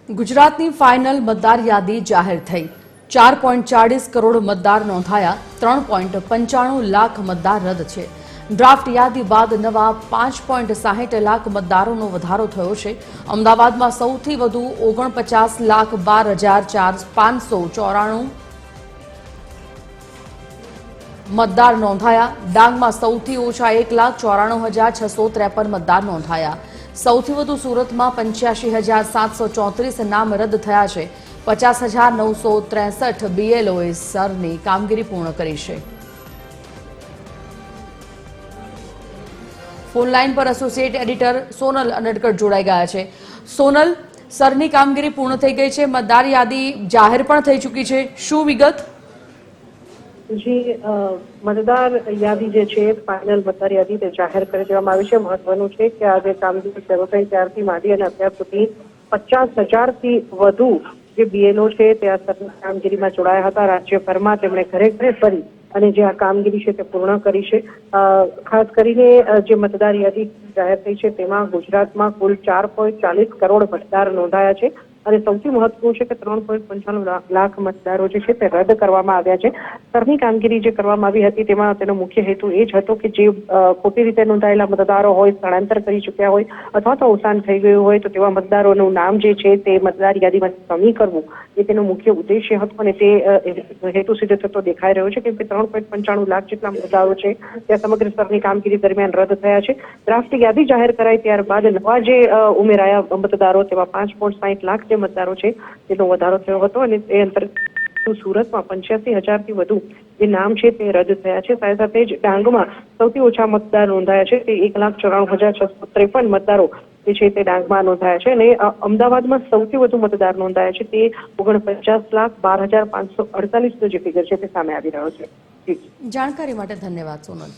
ગુજરાતની ફાઇનલ મતદાર યાદી જાહેર થઈ 4.40 કરોડ મતદાર નોંધાયા 3.95 લાખ મતદાર રદ છે। ડ્રાફ્ટ યાદી બાદ નવા 5.60 લાખ મતદારોનો વધારો થયો છે। અમદાવાદમાં સૌથી વધુ 49,12,594 મતદાર નોંધાયા। ડાંગમાં સૌથી ઓછા 1,94,653 મતદાર નોંધાયા। સૌથી વધુ સુરતમાં 85,734 નામ રદ થયા છે। 50,963 બીએલઓએ સરની કામગીરી પૂર્ણ કરી છે। ફોનલાઈન પર એસોસિએટ એડિટર સોનલ અનડકટ જોડાઈ ગયા છે। સોનલ, સરની કામગીરી પૂર્ણ થઈ ગઈ છે, મતદાર યાદી જાહેર પણ થઈ ચૂકી છે, શું વિગત? જી, મતદાર યાદી જે છે ફાઇનલ મતદાર યાદી તે જાહેર કરી દેવામાં આવી છે। મહત્વનું છે કે આ જે કામગીરી શરૂ થઈ ત્યારથી માંડી અને અત્યાર સુધી 50,000થી વધુ જે બીએલઓ છે તે આ કામગીરીમાં જોડાયા હતા। રાજ્યભરમાં તેમણે ઘરે ઘરે ફરી અને જે આ કામગીરી છે તે પૂર્ણ કરી છે। ખાસ કરીને જે મતદાર યાદી જાહેર થઈ છે તેમાં ગુજરાતમાં કુલ 4.40 કરોડ મતદાર નોંધાયા છે અને સૌથી મહત્વનું છે કે 3.95 લાખ મતદારો જે છે તે રદ કરવામાં આવ્યા છે। સરની કામગીરી જે કરવામાં આવી હતી તેમાં તેનો મુખ્ય હેતુ એ જ હતો કે જે ખોટી રીતે નોંધાયેલા મતદારો હોય, સ્થળાંતર કરી ચૂક્યા હોય અથવા તો અવસાન થઈ ગયું હોય તો તેવા મતદારોનું નામ જે છે તે મતદાર યાદીમાં કમી કરવું એ તેનો મુખ્ય ઉદ્દેશ્ય હતો અને તે હેતુ સિદ્ધ થતો દેખાઈ રહ્યો છે કેમ કે 3.95 લાખ જેટલા મતદારો છે તે સમગ્ર સ્તરની કામગીરી દરમિયાન રદ થયા છે। ડ્રાફ્ટ યાદી જાહેર કરાઈ ત્યારબાદ નવા જે ઉમેરાયા મતદારો તેવા 5.60 લાખ જે મતદારો છે તેનો વધારો થયો હતો અને તે અંતર્ગત સુરતમાં 85,000થી વધુ જે નામ છે તે રદ થયા છે। સાથે સાથે જ ડાંગમાં સૌથી ઓછા મતદાર નોંધાયા છે તે 1,94,653 મતદારો જે છે તે ડાંગમાં નોંધાયા છે અને અમદાવાદમાં સૌથી વધુ મતદાર નોંધાયા છે તે 49,12,548 જે ફિગર છે તે સામે આવી રહ્યો છે। જાણકારી માટે ધન્યવાદ સોનલ।